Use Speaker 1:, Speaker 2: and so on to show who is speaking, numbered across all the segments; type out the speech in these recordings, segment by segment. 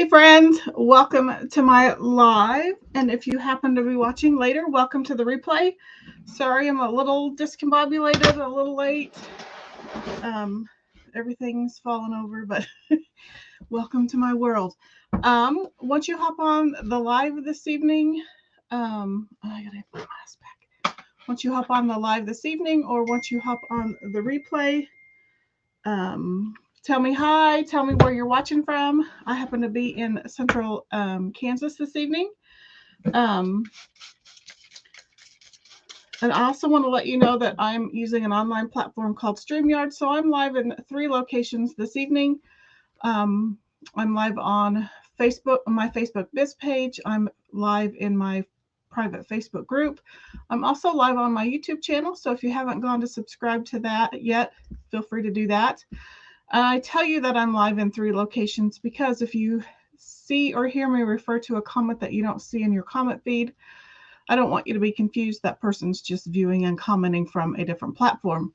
Speaker 1: Hey friends, welcome to my live. And if you happen to be watching later, welcome to the replay. Sorry, I'm a little discombobulated, a little late. Everything's fallen over, but welcome to my world. Once you hop on the live this evening, I gotta put my mask back. Once you hop on the live this evening, or once you hop on the replay, tell me hi, tell me where you're watching from. I happen to be in central Kansas this evening. And I also want to let you know that I'm using an online platform called StreamYard. So I'm live in 3 locations this evening. I'm live on Facebook, on my Facebook biz page. I'm live in my private Facebook group. I'm also live on my YouTube channel. So if you haven't gone to subscribe to that yet, feel free to do that. I tell you that I'm live in 3 locations because if you see or hear me refer to a comment that you don't see in your comment feed, I don't want you to be confused. That person's just viewing and commenting from a different platform.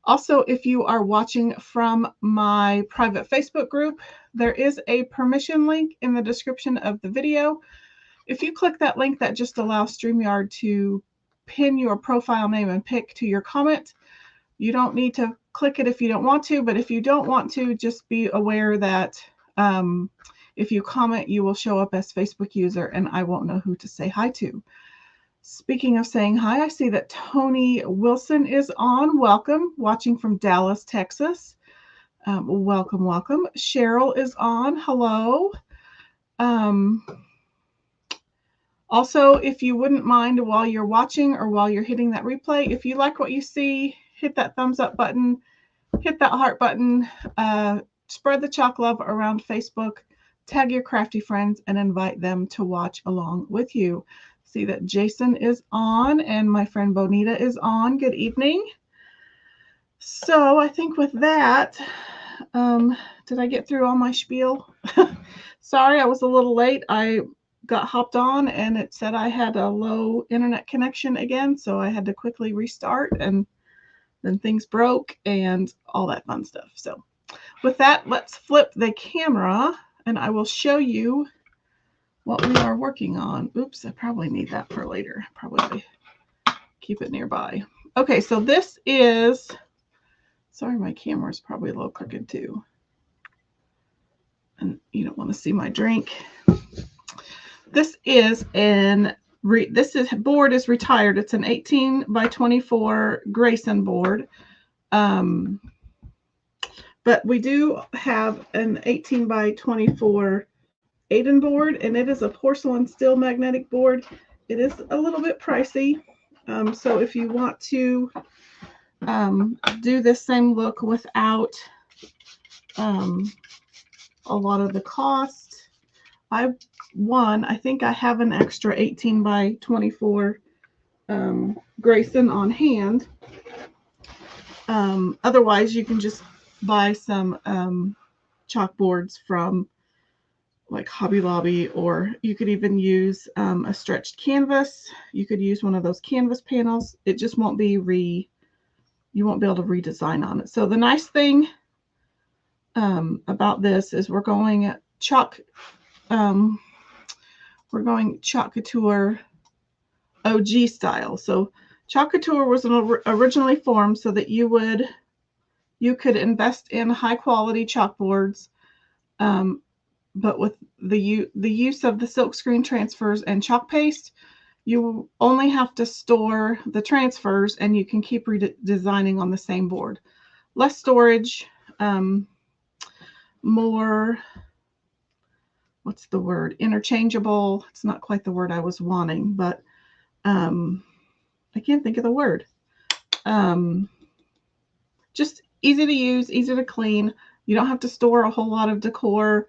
Speaker 1: Also, if you are watching from my private Facebook group, there is a permission link in the description of the video. If you click that link, that just allows StreamYard to pin your profile name and pick to your comment. You don't need to click it if you don't want to, but if you don't want to, just be aware that if you comment, you will show up as Facebook user and I won't know who to say hi to. Speaking of saying hi, I see that Tony Wilson is on. Welcome, watching from Dallas, Texas. Welcome, welcome. Cheryl is on. Hello. Also, if you wouldn't mind while you're watching or while you're hitting that replay, if you like what you see, hit that thumbs up button, hit that heart button, spread the chalk love around Facebook, tag your crafty friends, and invite them to watch along with you. See that Jason is on and my friend Bonita is on. Good evening. So I think with that, did I get through all my spiel? Sorry, I was a little late. I got hopped on and it said I had a low internet connection again, so I had to quickly restart and then things broke and all that fun stuff. So with that, let's flip the camera and I will show you what we are working on. Oops, I probably need that for later. Probably keep it nearby. Okay, so this is, sorry, my camera is probably a little crooked too. And you don't want to see my drink. This is board is retired. It's an 18 by 24 Grayson board. But we do have an 18 by 24 Aiden board, and it is a porcelain steel magnetic board. It is a little bit pricey. So if you want to do this same look without a lot of the cost, I think I have an extra 18 by 24 Grayson on hand. Otherwise, you can just buy some chalkboards from like Hobby Lobby, or you could even use a stretched canvas. You could use one of those canvas panels. It just won't be you won't be able to redesign on it. So the nice thing about this is we're going Chalk Couture OG style. So Chalk Couture was originally formed so that you could invest in high quality chalkboards, but with the use of the silkscreen transfers and chalk paste, you only have to store the transfers and you can keep redesigning on the same board. Less storage, more, what's the word? Interchangeable. It's not quite the word I was wanting, but I can't think of the word. Just easy to use, easy to clean. You don't have to store a whole lot of decor.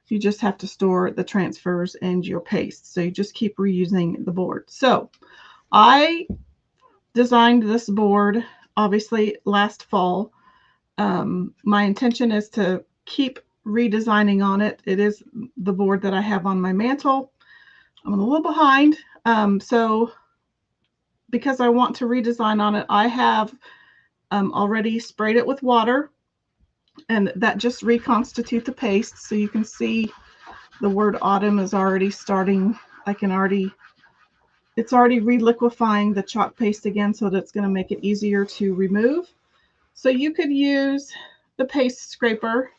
Speaker 1: You just have to store the transfers and your paste. So you just keep reusing the board. So I designed this board, obviously, last fall. My intention is to keep redesigning on it. It is the board that I have on my mantle. I'm a little behind. So because I want to redesign on it, I have already sprayed it with water, and that just reconstitute the paste. So you can see the word autumn is already starting. It's already reliquefying the chalk paste again, so that's going to make it easier to remove. So you could use the paste scraper.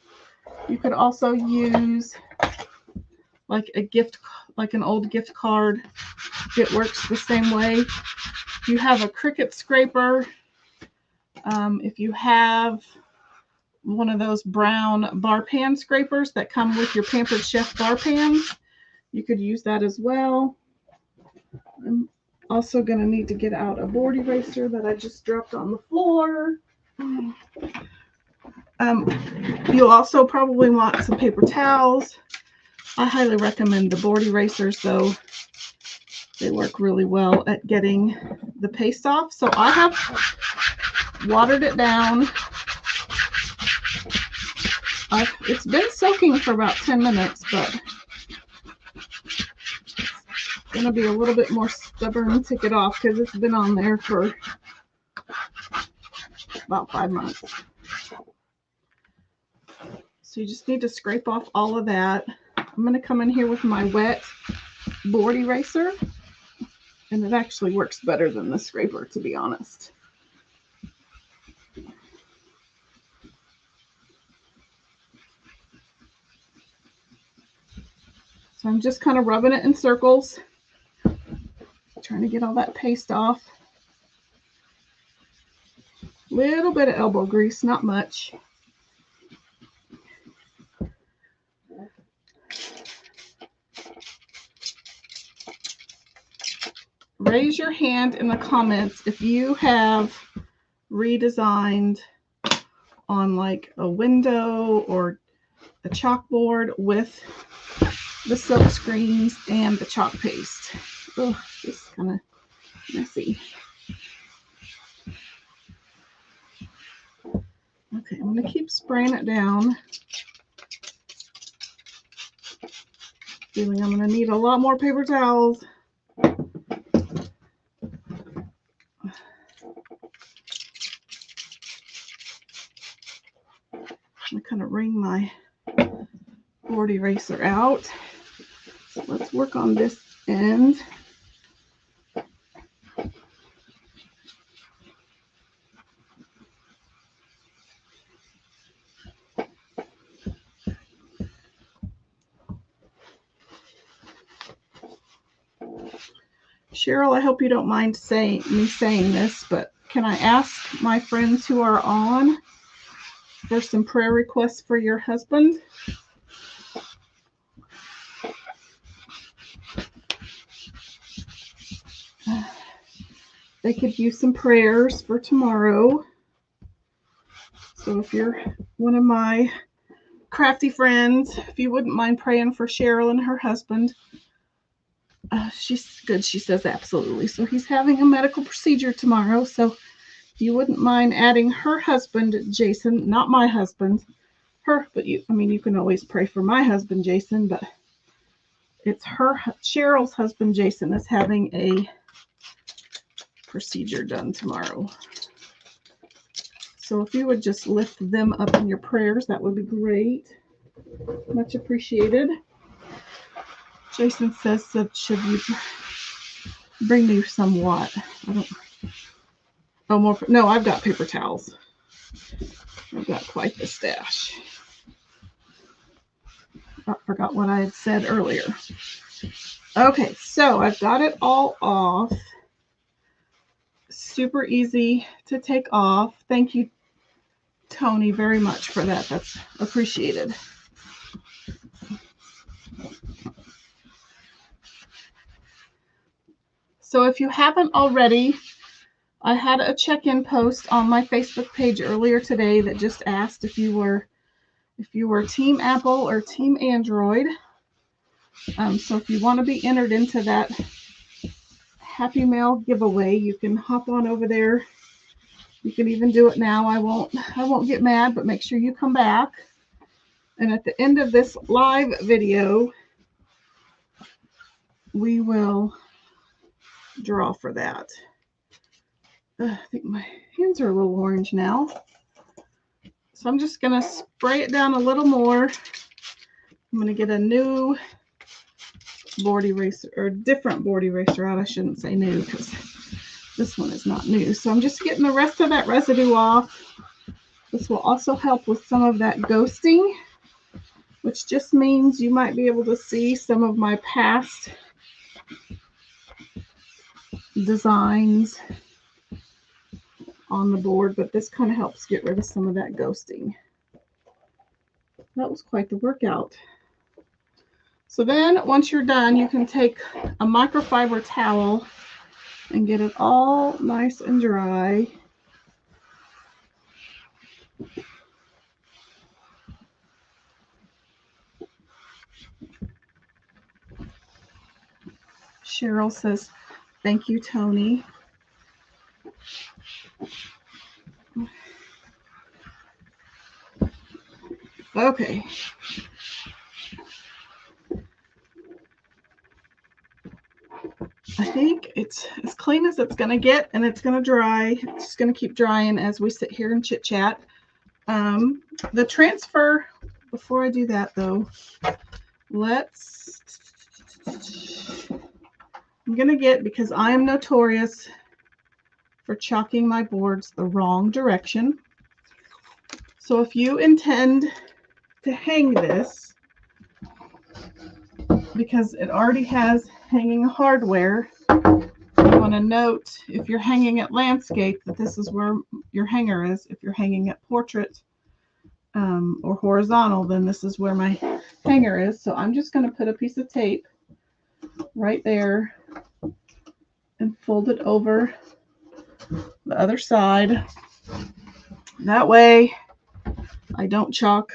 Speaker 1: You could also use like an old gift card. It works the same way. If you have a Cricut scraper, if you have one of those brown bar pan scrapers that come with your Pampered Chef bar pans, you could use that as well. I'm also going to need to get out a board eraser that I just dropped on the floor. You'll also probably want some paper towels. I highly recommend the board erasers, though. They work really well at getting the paste off. So I have watered it down. It's been soaking for about 10 minutes, but it's going to be a little bit more stubborn to get off because it's been on there for about 5 months. So you just need to scrape off all of that. I'm going to come in here with my wet board eraser, and it actually works better than the scraper, to be honest. So I'm just kind of rubbing it in circles, trying to get all that paste off. Little bit of elbow grease, not much. Raise your hand in the comments if you have redesigned on like a window or a chalkboard with the silk screens and the chalk paste. Oh, this is kind of messy. Okay, I'm going to keep spraying it down. Feeling I'm going to need a lot more paper towels. I'm going to kind of wring my board eraser out. So let's work on this end. Cheryl, I hope you don't mind me saying this, but can I ask my friends who are on for some prayer requests for your husband? They could use some prayers for tomorrow. So if you're one of my crafty friends, if you wouldn't mind praying for Cheryl and her husband. She's good. She says absolutely. So he's having a medical procedure tomorrow. So if you wouldn't mind adding her husband, Jason, not my husband, her, but you can always pray for my husband, Jason, but it's Cheryl's husband, Jason, is having a procedure done tomorrow. So if you would just lift them up in your prayers, that would be great. Much appreciated. Jason says that should you bring me some what? No, I've got paper towels. I've got quite the stash. I forgot what I had said earlier. Okay, so I've got it all off. Super easy to take off. Thank you, Tony, very much for that. That's appreciated. So if you haven't already, I had a check-in post on my Facebook page earlier today that just asked if you were Team Apple or Team Android. So if you want to be entered into that Happy Mail giveaway, you can hop on over there. You can even do it now. I won't get mad, but make sure you come back. And at the end of this live video, we will draw for that. I think my hands are a little orange now. So I'm just going to spray it down a little more. I'm going to get a new board eraser, or different board eraser out. I shouldn't say new because this one is not new. So I'm just getting the rest of that residue off. This will also help with some of that ghosting, which just means you might be able to see some of my past designs on the board, but this kind of helps get rid of some of that ghosting. That was quite the workout. So then once you're done, you can take a microfiber towel and get it all nice and dry. Cheryl says, thank you, Tony. Okay. I think it's as clean as it's going to get, and it's going to dry. It's just going to keep drying as we sit here and chit chat. The transfer, before I do that though, I'm going to get, because I am notorious for chalking my boards the wrong direction. So if you intend to hang this, because it already has hanging hardware, you want to note, if you're hanging at landscape, that this is where your hanger is. If you're hanging at portrait or horizontal, then this is where my hanger is. So I'm just going to put a piece of tape right there and fold it over the other side. That way I don't chalk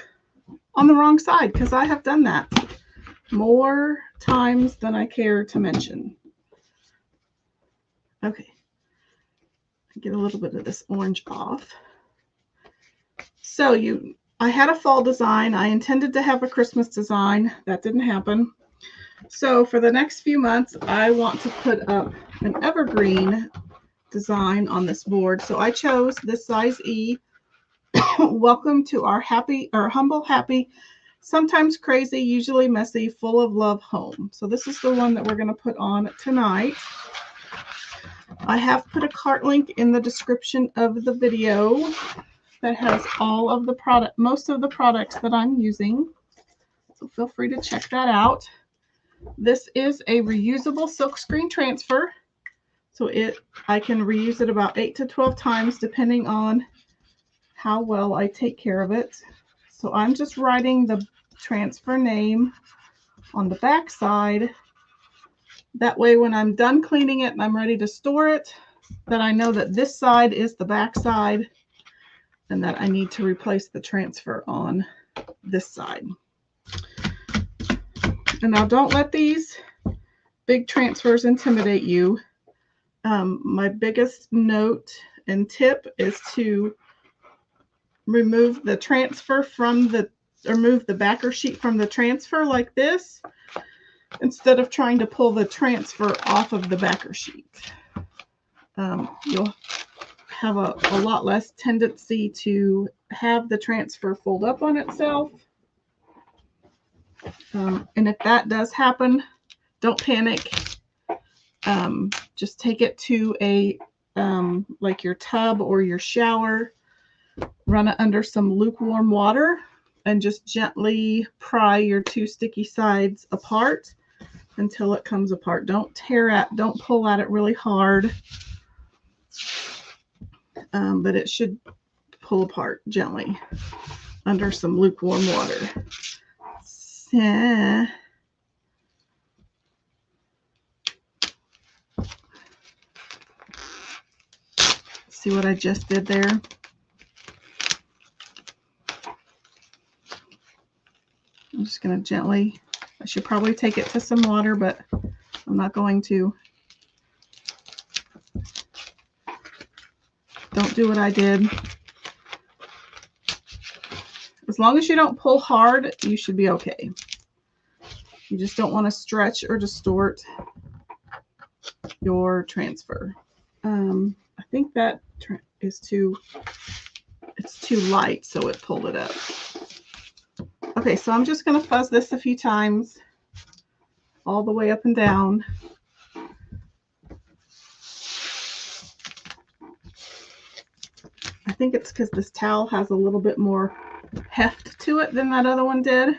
Speaker 1: on the wrong side, because I have done that more times than I care to mention. Okay, get a little bit of this orange off. So I had a fall design. I intended to have a Christmas design. That didn't happen. So for the next few months, I want to put up an evergreen design on this board. So I chose this size E. Welcome to our humble, happy, sometimes crazy, usually messy, full of love home. So this is the one that we're going to put on tonight. I have put a cart link in the description of the video that has all of the most of the products that I'm using. So feel free to check that out. This is a reusable silkscreen transfer. So I can reuse it about 8 to 12 times depending on how well I take care of it. So I'm just writing the transfer name on the back side. That way when I'm done cleaning it and I'm ready to store it, that I know that this side is the back side and that I need to replace the transfer on this side. And now don't let these big transfers intimidate you. My biggest note and tip is to remove the transfer remove the backer sheet from the transfer like this, instead of trying to pull the transfer off of the backer sheet. You'll have a lot less tendency to have the transfer fold up on itself. And if that does happen, don't panic. Just take it to a like your tub or your shower, run it under some lukewarm water, and just gently pry your two sticky sides apart until it comes apart. Don't pull at it really hard, but it should pull apart gently under some lukewarm water. See what I just did there? I'm just going to gently, I should probably take it to some water, but I'm not going to. Don't do what I did. As long as you don't pull hard, you should be okay. You just don't want to stretch or distort your transfer. I think that is it's too light, so it pulled it up. Okay, so I'm just going to fuzz this a few times all the way up and down. I think it's because this towel has a little bit more heft to it than that other one did.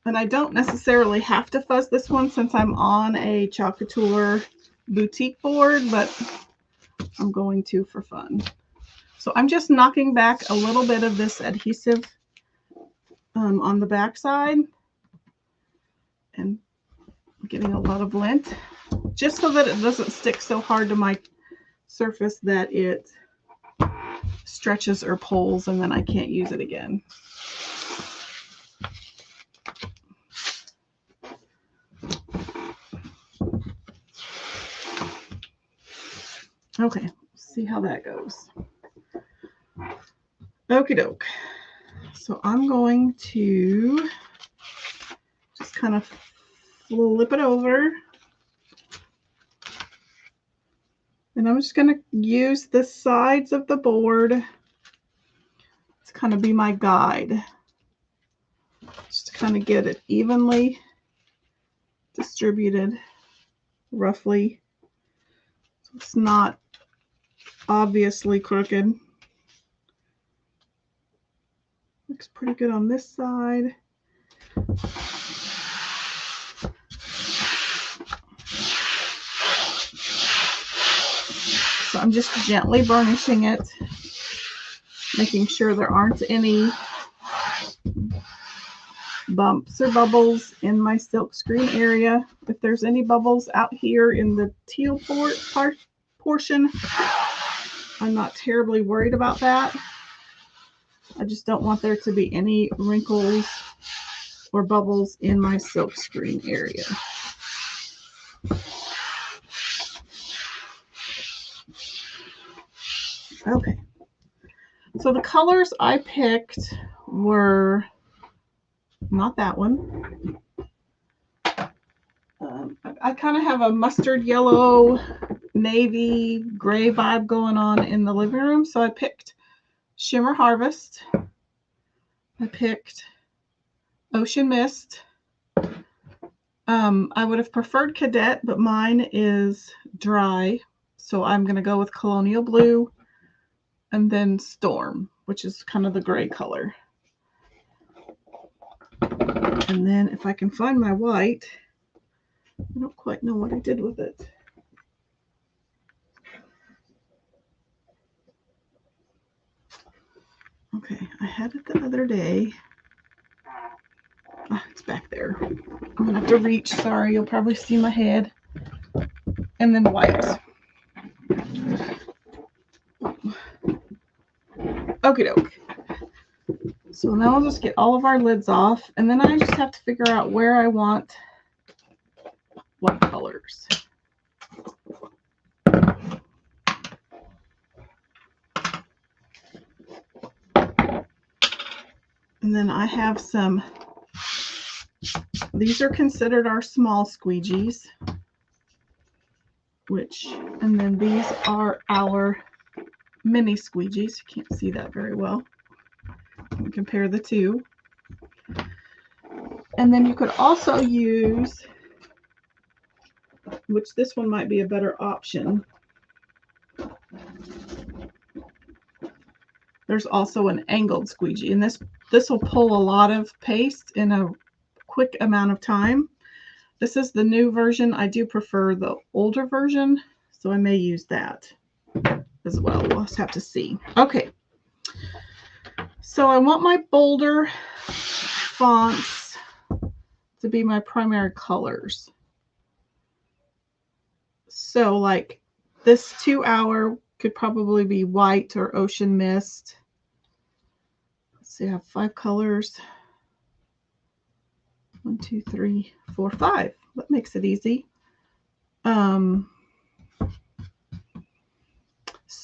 Speaker 1: And I don't necessarily have to fuzz this one since I'm on a Couture boutique board, but I'm going to for fun. So I'm just knocking back a little bit of this adhesive on the back side and getting a lot of lint just so that it doesn't stick so hard to my surface that it stretches or pulls and then I can't use it again. Okay, see how that goes. Okie doke. So I'm going to just kind of flip it over. And I'm just going to use the sides of the board to kind of be my guide. Just to kind of get it evenly distributed, roughly. So it's not obviously crooked. Looks pretty good on this side. So I'm just gently burnishing it, making sure there aren't any bumps or bubbles in my silk screen area. If there's any bubbles out here in the teal portion, I'm not terribly worried about that. I just don't want there to be any wrinkles or bubbles in my silk screen area. Okay, so the colors I picked were not that one. I kind of have a mustard yellow, navy, gray vibe going on in the living room, so I picked Shimmer Harvest. I picked Ocean Mist. I would have preferred Cadet, but mine is dry, so I'm going to go with Colonial Blue. And then Storm, which is kind of the gray color. And then if I can find my white, I don't quite know what I did with it. Okay, I had it the other day. Ah, it's back there. I'm going to have to reach. Sorry, you'll probably see my head. And then white. Okie doke. So now I'll just get all of our lids off, and then I just have to figure out where I want what colors. And then I have some, these are considered our small squeegees, and then these are our mini squeegees. You can't see that very well. You can compare the two. And then you could also use, which this one might be a better option. There's also an angled squeegee, and this will pull a lot of paste in a quick amount of time. This is the new version. I do prefer the older version, so I may use that as well. We'll just have to see. Okay. So I want my bolder fonts to be my primary colors. So like this 2 hour could probably be white or ocean mist. Let's see, I have 5 colors. 1, 2, 3, 4, 5. That makes it easy.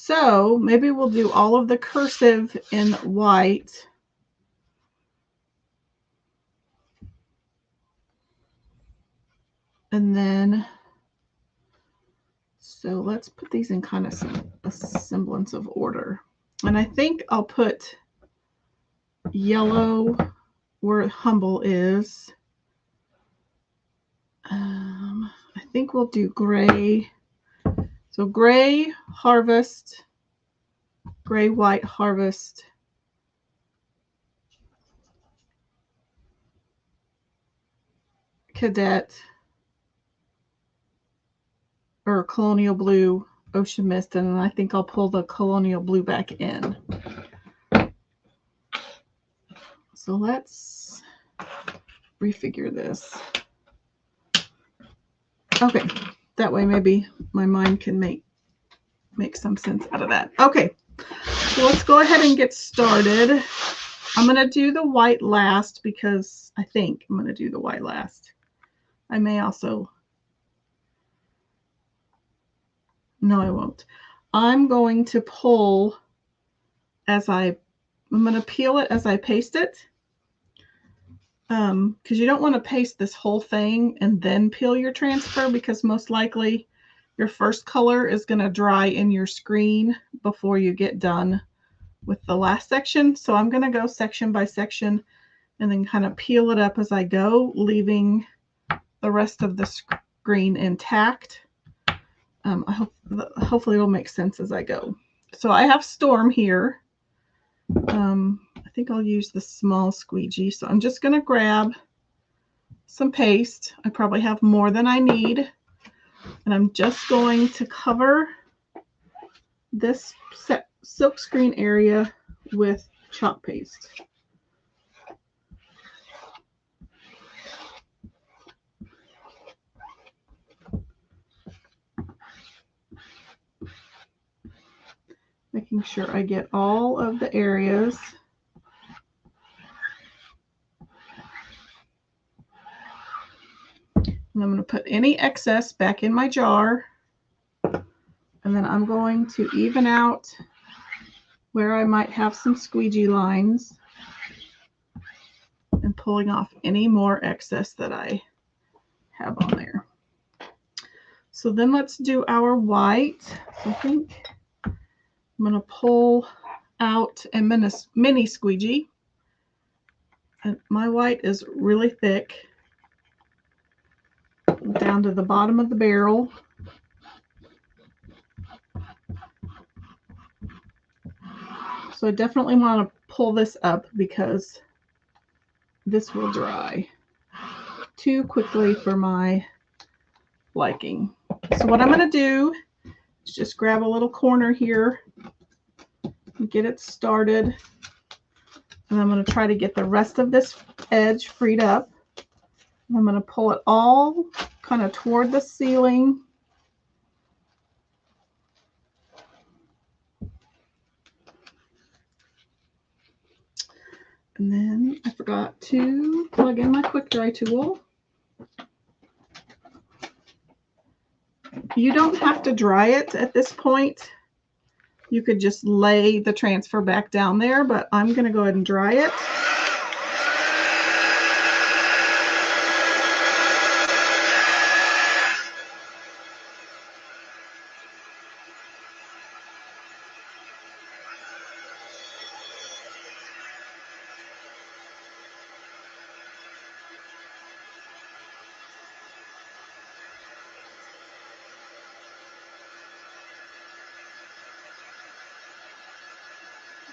Speaker 1: So maybe we'll do all of the cursive in white. And then, so let's put these in kind of a semblance of order. And I think I'll put yellow word humble is. I think we'll do gray. So gray harvest, gray white harvest, cadet, or colonial blue, ocean mist, and I think I'll pull the colonial blue back in. So let's refigure this. Okay, that way maybe my mind can make some sense out of that. Okay, so let's go ahead and get started. I'm going to do the white last because I think I'm going to do the white last. I may also, no, I won't. I'm going to pull I'm going to peel it as I paste it. Because you don't want to paste this whole thing and then peel your transfer, because most likely your first color is going to dry in your screen before you get done with the last section. So I'm going to go section by section and then kind of peel it up as I go, leaving the rest of the screen intact. Hopefully it'll make sense as I go. So I have Storm here. I think I'll use the small squeegee. So I'm just going to grab some paste. I probably have more than I need. And I'm just going to cover this silk screen area with chalk paste. Making sure I get all of the areas. And I'm going to put any excess back in my jar. And then I'm going to even out where I might have some squeegee lines and pulling off any more excess that I have on there. So then let's do our white. So I think I'm going to pull out a mini squeegee. And my white is really thick, down to the bottom of the barrel. So I definitely want to pull this up because this will dry too quickly for my liking. So what I'm going to do is just grab a little corner here and get it started. And I'm going to try to get the rest of this edge freed up. I'm going to pull it all kind of toward the ceiling. And then I forgot to plug in my quick dry tool. You don't have to dry it at this point. You could just lay the transfer back down there, but I'm going to go ahead and dry it.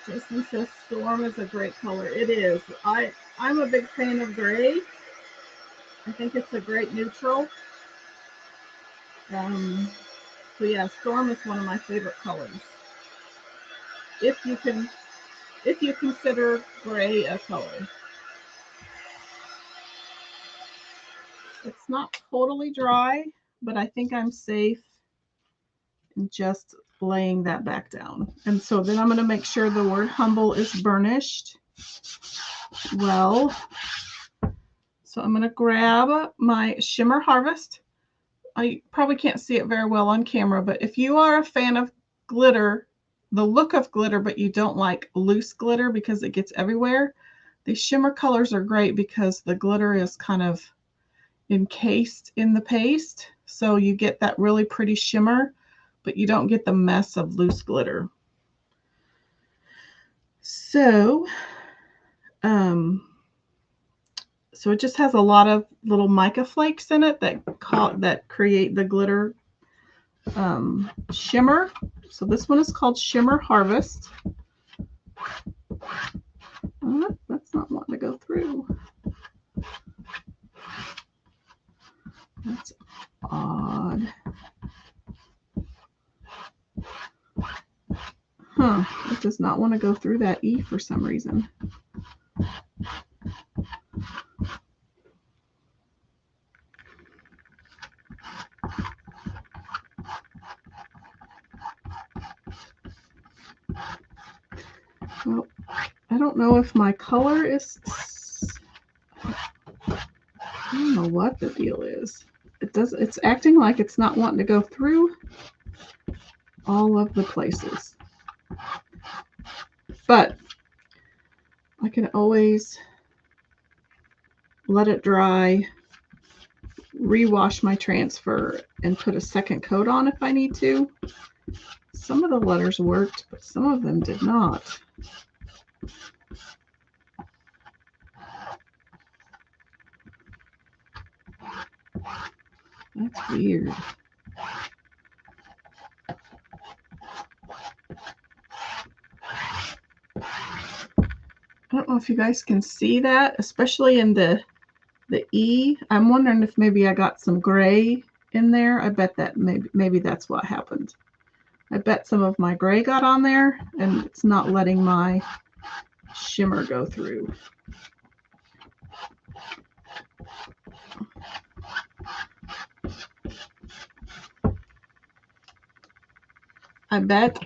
Speaker 1: Jason says Storm is a great color. It is. I'm a big fan of gray. I think it's a great neutral. So yeah, Storm is one of my favorite colors. If you consider gray a color. It's not totally dry, but I think I'm safe in just laying that back down. And so then I'm going to make sure the word humble is burnished well. So I'm going to grab my Shimmer Harvest. I probably can't see it very well on camera, but if you are a fan of glitter, the look of glitter, but you don't like loose glitter because it gets everywhere, these shimmer colors are great because the glitter is kind of encased in the paste. So you get that really pretty shimmer, but you don't get the mess of loose glitter. So, So it just has a lot of little mica flakes in it that create the glitter shimmer. So this one is called Shimmer Harvest. That's not wanting to go through. That's odd. Huh, it does not want to go through that E for some reason. Well, I don't know if my color is, I don't know what the deal is. It's acting like it's not wanting to go through all of the places. But I can always let it dry, rewash my transfer, and put a second coat on if I need to. Some of the letters worked, but some of them did not. That's weird. I don't know if you guys can see that, especially in the E. I'm wondering if maybe I got some gray in there. I bet that maybe that's what happened. I bet some of my gray got on there and it's not letting my shimmer go through. I bet.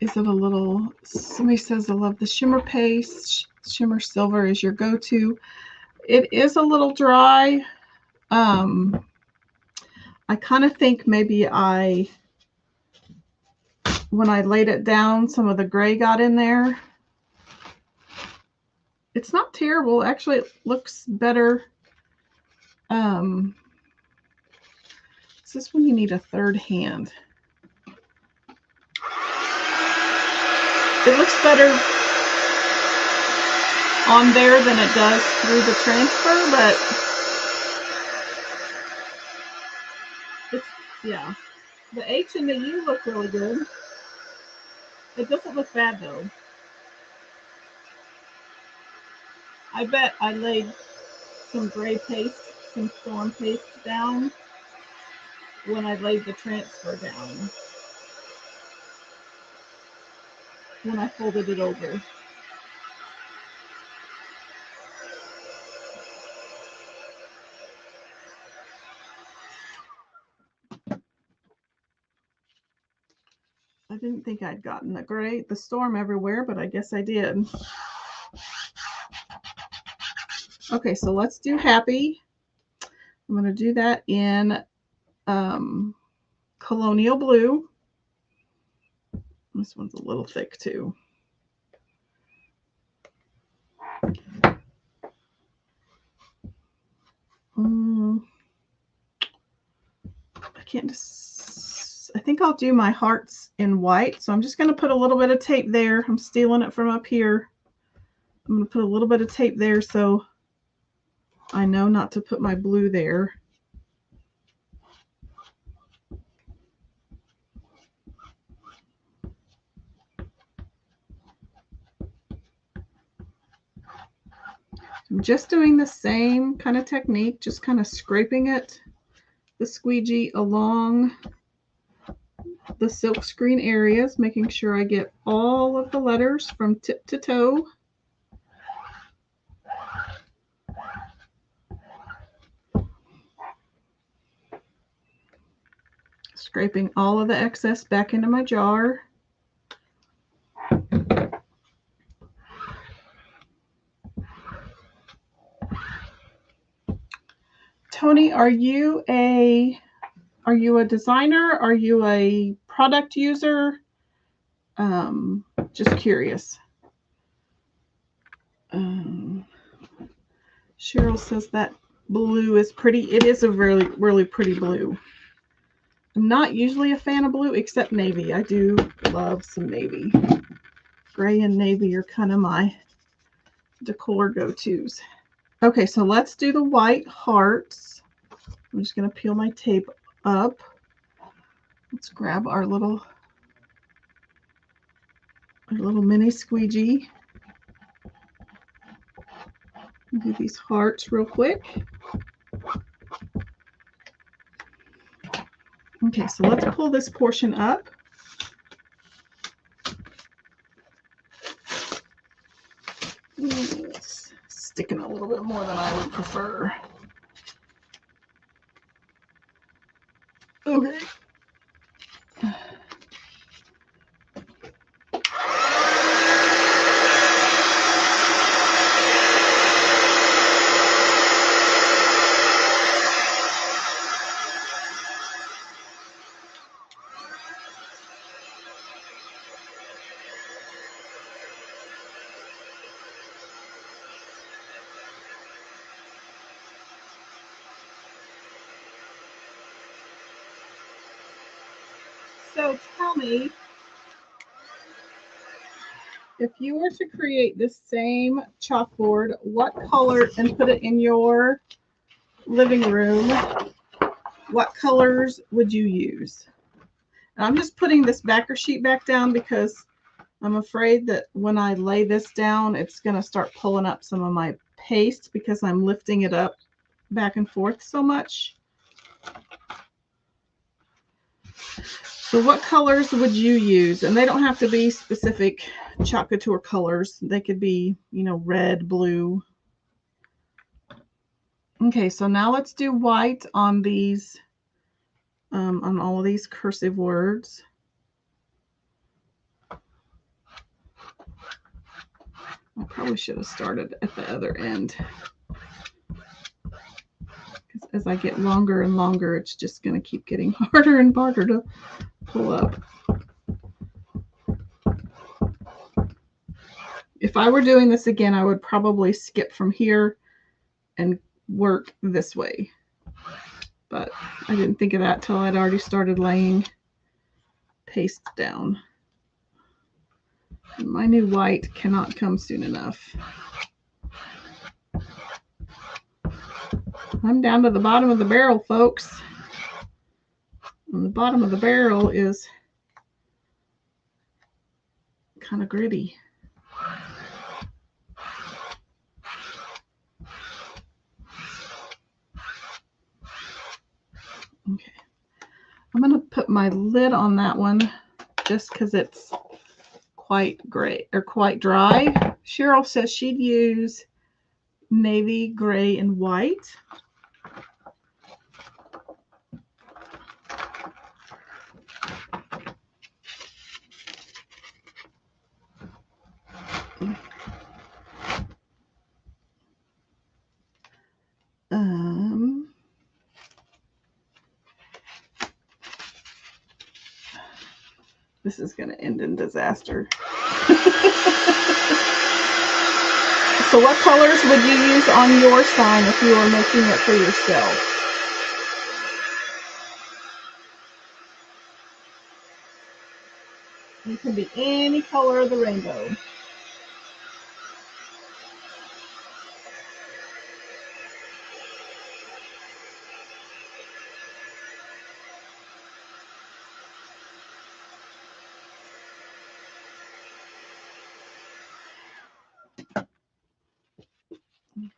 Speaker 1: Is it a little, somebody says I love the shimmer paste. Shimmer silver is your go-to. It is a little dry. I kind of think maybe when I laid it down, some of the gray got in there. It's not terrible. Actually, it looks better. Is this when you need a third hand? It looks better on there than it does through the transfer, but it's, yeah. The H and the U look really good. It doesn't look bad though. I bet I laid some gray paste, some storm paste down when I laid the transfer down. When I folded it over. I didn't think I'd gotten the storm everywhere, but I guess I did. Okay, so let's do Happy. I'm going to do that in Colonial Blue. This one's a little thick too. I can't just, I think I'll do my hearts in white. So I'm just going to put a little bit of tape there. I'm stealing it from up here. I'm going to put a little bit of tape there so I know not to put my blue there. I'm just doing the same kind of technique, just kind of scraping the squeegee along the silk screen areas, making sure I get all of the letters from tip to toe. Scraping all of the excess back into my jar. Tony, are you a designer? Are you a product user? Just curious. Cheryl says that blue is pretty. It is a really, really pretty blue. I'm not usually a fan of blue except navy. I do love some navy. Gray and navy are kind of my decor go-tos. Okay, so let's do the white hearts. I'm just going to peel my tape up. Let's grab our little mini squeegee. Do these hearts real quick. Okay, so let's pull this portion up. It's sticking a little bit more than I would prefer. Okay. So tell me, if you were to create the same chalkboard, what color, and put it in your living room, what colors would you use? And I'm just putting this backer sheet back down because I'm afraid that when I lay this down, it's going to start pulling up some of my paste because I'm lifting it up back and forth so much. So what colors would you use? And they don't have to be specific Chalk Couture colors. They could be, you know, red, blue. Okay, so now let's do white on these, on all of these cursive words. I probably should have started at the other end. Because as I get longer and longer, it's just going to keep getting harder and harder to pull up. If I were doing this again, I would probably skip from here and work this way. But I didn't think of that till I'd already started laying paste down. And my new white cannot come soon enough. I'm down to the bottom of the barrel, folks. And the bottom of the barrel is kind of gritty. Okay. I'm going to put my lid on that one just because it's quite gray or quite dry. Cheryl says she'd use navy, gray, and white. This is going to end in disaster. So what colors would you use on your sign if you were making it for yourself? It can be any color of the rainbow.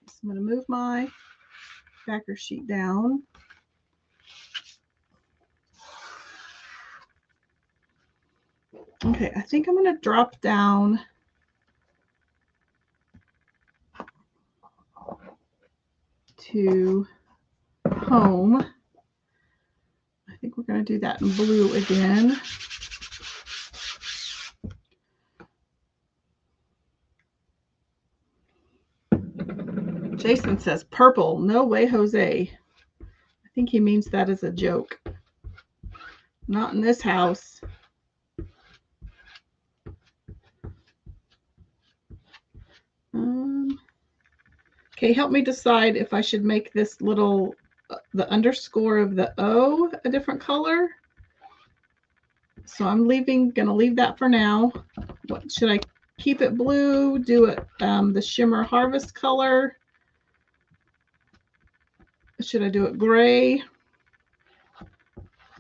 Speaker 1: So I'm going to move my backer sheet down. Okay, I think I'm going to drop down to home. I think we're going to do that in blue again. Jason says purple. No way, Jose. I think he means that as a joke. Not in this house. Okay, help me decide if I should make this little, the underscore of the O a different color. So I'm gonna leave that for now. What should I keep it blue, do it the shimmer harvest color. Should I do it gray?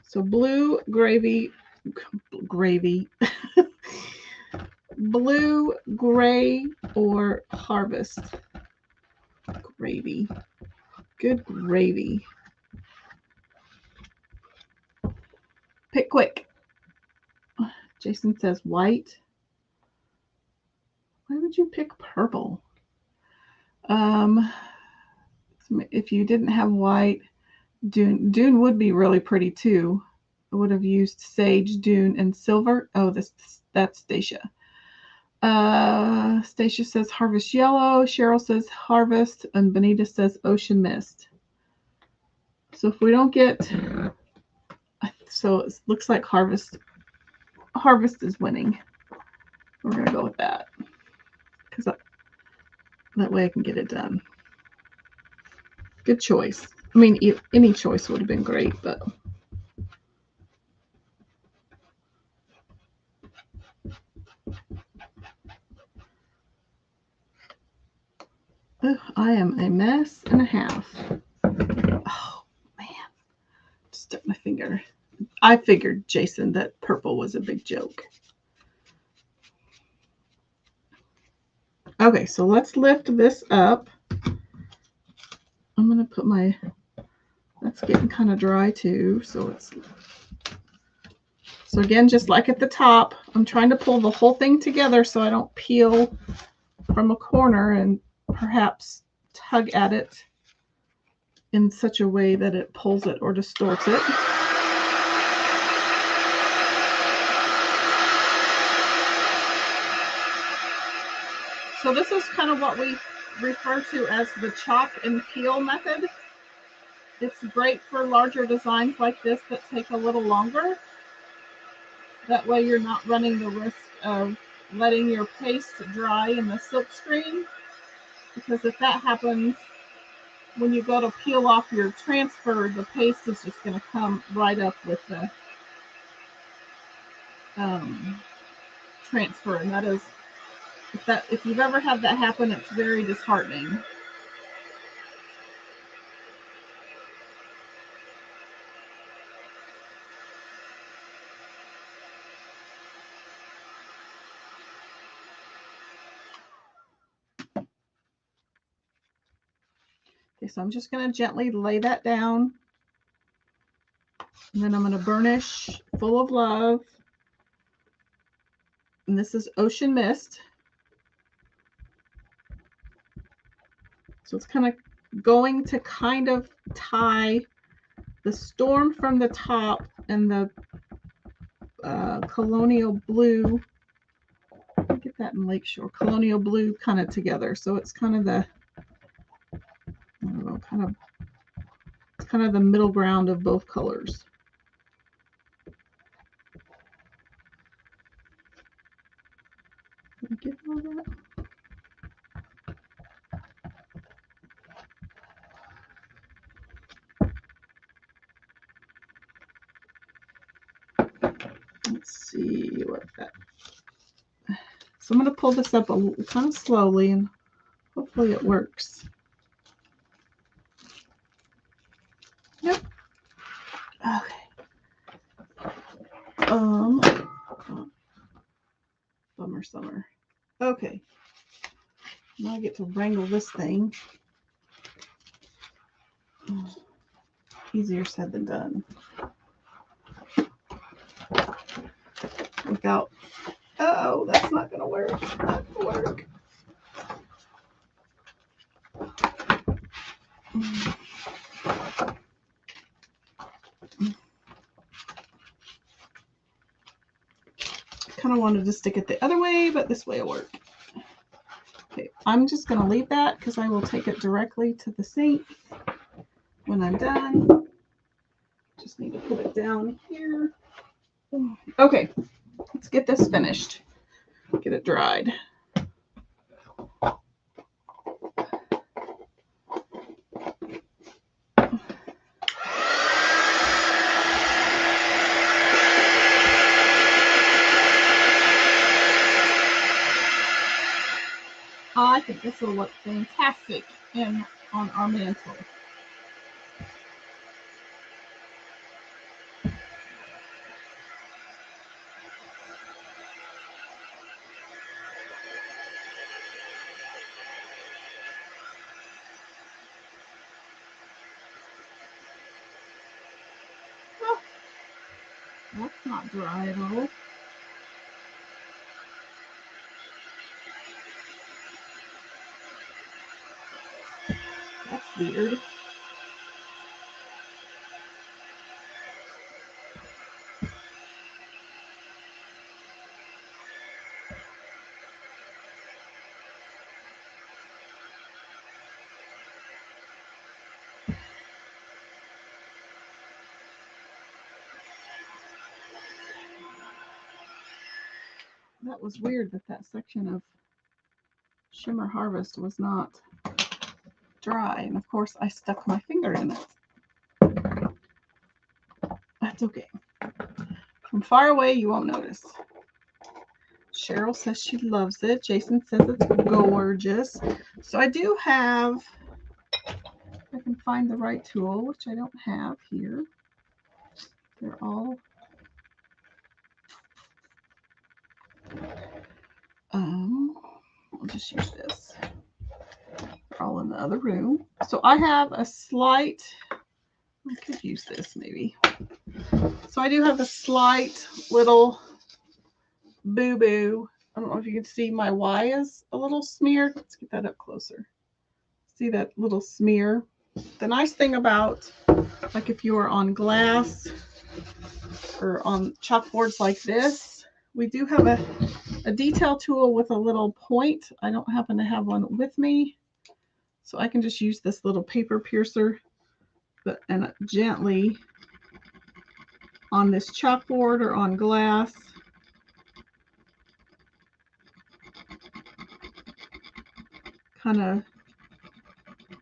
Speaker 1: So blue, gravy, blue, gray, or harvest. Gravy. Good gravy. Pick quick. Jason says white. Why would you pick purple? If you didn't have white, Dune would be really pretty too. I would have used sage, dune, and silver. Oh, that's Stacia. Stacia says harvest yellow. Cheryl says harvest, and Benita says ocean mist. So if we don't get, so it looks like harvest is winning. We're gonna go with that because that way I can get it done. Good choice. I mean, any choice would have been great, but. Oh, I am a mess and a half. Oh, man. Just stuck my finger. I figured, Jason, that purple was a big joke. Okay, so let's lift this up. I'm going to put my, that's getting kind of dry too. So again, just like at the top, I'm trying to pull the whole thing together so I don't peel from a corner and perhaps tug at it in such a way that it pulls it or distorts it. So this is kind of what we refer to as the chop and peel method. It's great for larger designs like this that take a little longer. That way you're not running the risk of letting your paste dry in the silk screen, because if that happens, when you go to peel off your transfer, the paste is just going to come right up with the transfer, and that is, if you've ever had that happen, it's very disheartening. Okay, so I'm just going to gently lay that down. And then I'm going to burnish Full of Love. And this is Ocean Mist. So it's kind of going to kind of tie the Storm from the top and the Colonial Blue. Get that in Lakeshore. Colonial Blue kind of together. So it's kind of the, I don't know, it's kind of the middle ground of both colors. Did I get all that? Let's see what that. So I'm going to pull this up kind of slowly, and hopefully it works. Yep. Okay. Bummer summer. Okay. Now I get to wrangle this thing. Easier said than done. Without, oh, that's not going to work. Not going to work. Kind of wanted to stick it the other way, but this way will work. Okay, I'm just going to leave that because I will take it directly to the sink when I'm done. Just need to put it down here. Okay, let's get this finished. Get it dried. think this will look fantastic on our mantle. Oh, that's not dry at all. That's weird. That was weird that section of Shimmer Harvest was not dry. And of course, I stuck my finger in it. That's okay. From far away, you won't notice. Cheryl says she loves it. Jason says it's gorgeous. So I do have, if I can find the right tool, which I don't have here. They're all I'll just use this. They're all in the other room. So I have a slight, I could use this maybe. So I do have a slight little boo-boo. I don't know if you can see my Y is a little smeared. Let's get that up closer. See that little smear? The nice thing about, like if you are on glass or on chalkboards like this, we do have a detail tool with a little point. I don't happen to have one with me, so I can just use this little paper piercer and gently on this chalkboard or on glass, kind of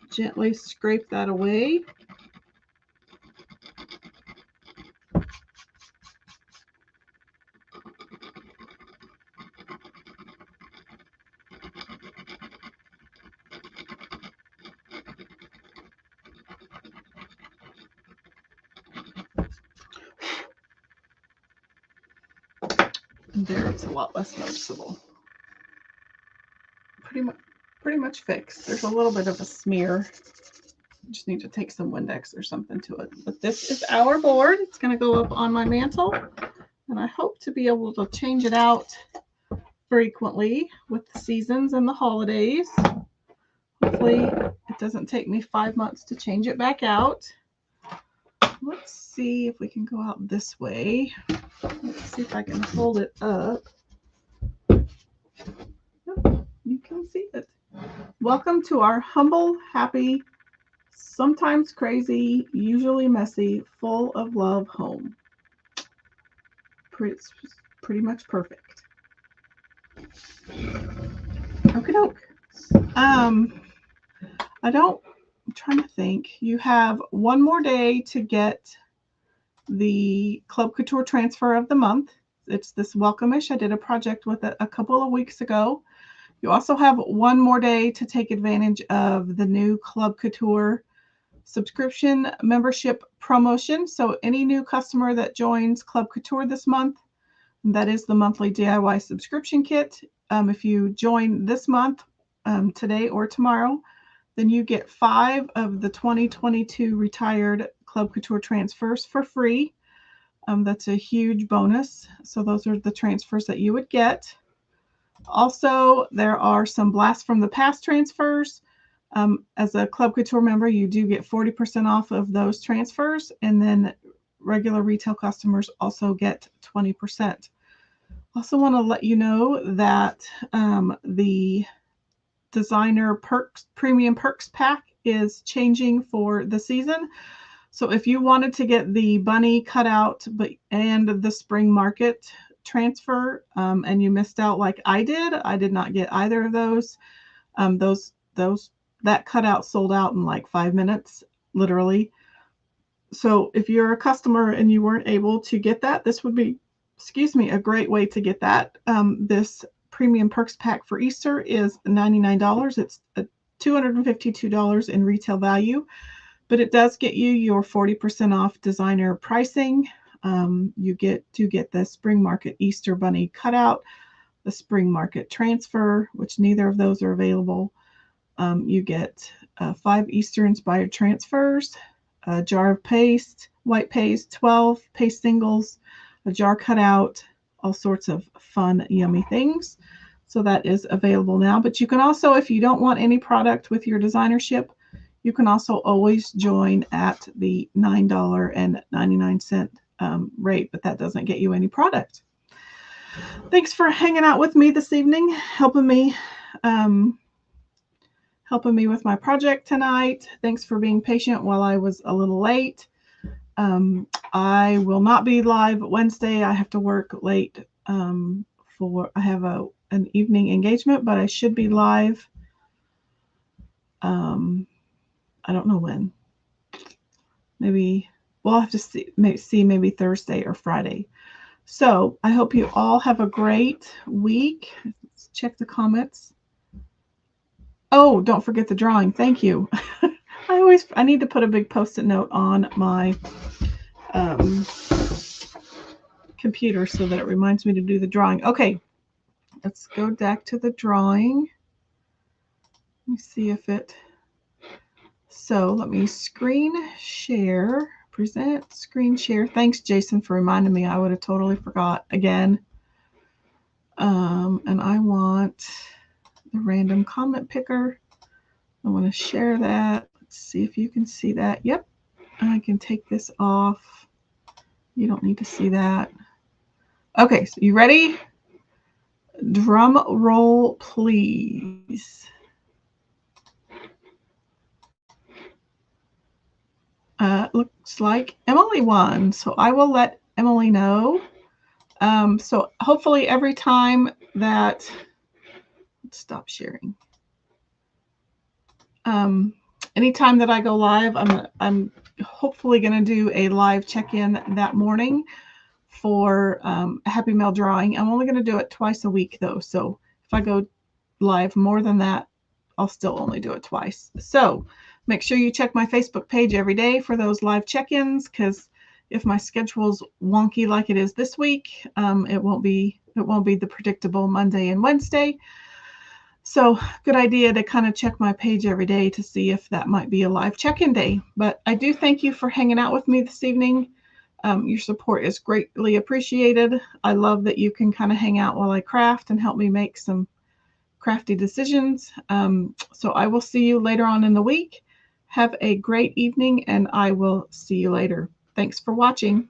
Speaker 1: gently scrape that away. And there, it's a lot less noticeable. Pretty much fixed. There's a little bit of a smear. You just need to take some Windex or something to it. But this is our board. It's going to go up on my mantle, and I hope to be able to change it out frequently with the seasons and the holidays. Hopefully it doesn't take me 5 months to change it back out. Let's see if we can go out this way. Let's see if I can hold it up. Oh, you can see it. Welcome to our humble, happy, sometimes crazy, usually messy, full of love home. Pretty much perfect. Okie doke. I'm trying to think. You have one more day to get the Club Couture transfer of the month. It's this Welcome-ish. I did a project with it a couple of weeks ago. You also have one more day to take advantage of the new Club Couture subscription membership promotion. So any new customer that joins Club Couture this month, that is the monthly DIY subscription kit. If you join this month, today or tomorrow, then you get 5 of the 2022 retired Club Couture transfers for free. That's a huge bonus. So those are the transfers that you would get. Also, there are some Blast from the Past transfers. As a Club Couture member, you do get 40% off of those transfers, and then regular retail customers also get 20%. Also want to let you know that the designer perks premium perks pack is changing for the season. So if you wanted to get the bunny cutout and the spring market transfer and you missed out like I did not get either of those. That cutout sold out in like 5 minutes, literally. So if you're a customer and you weren't able to get that, this would be, a great way to get that. This premium perks pack for Easter is $99. It's $252 in retail value, but it does get you your 40% off designer pricing. You get the Spring Market Easter Bunny cutout, the Spring Market transfer, which neither of those are available. You get 5 Easter inspired transfers, a jar of paste, white paste, 12 paste singles, a jar cutout, all sorts of fun, yummy things. So that is available now. But you can also, if you don't want any product with your designership, you can also always join at the $9.99 rate, but that doesn't get you any product. Thanks for hanging out with me this evening, helping me with my project tonight. Thanks for being patient while I was a little late. I will not be live Wednesday. I have to work late I have an evening engagement, but I should be live. I don't know when. Maybe we'll have to see maybe Thursday or Friday. So I hope you all have a great week. Let's check the comments. Oh, don't forget the drawing. Thank you. I need to put a big Post-it note on my computer so that it reminds me to do the drawing. Okay, let's go back to the drawing. Let me see if it. So let me screen share, present, screen share. Thanks, Jason, for reminding me. I would have totally forgot again. And I want the random comment picker. I want to share that. Let's see if you can see that. Yep, I can take this off. You don't need to see that. Okay, so you ready? Drum roll, please. Looks like Emily won, so I will let Emily know. So hopefully every time that, let's stop sharing. Anytime that I go live, I'm hopefully going to do a live check-in that morning for a Happy Mail drawing. I'm only going to do it twice a week though, so if I go live more than that, I'll still only do it twice. So make sure you check my Facebook page every day for those live check-ins, because if my schedule's wonky like it is this week, it won't be the predictable Monday and Wednesday. So good idea to kind of check my page every day to see if that might be a live check-in day. But I do thank you for hanging out with me this evening. Your support is greatly appreciated. I love that you can kind of hang out while I craft and help me make some crafty decisions. So I will see you later on in the week. Have a great evening, and I will see you later. Thanks for watching.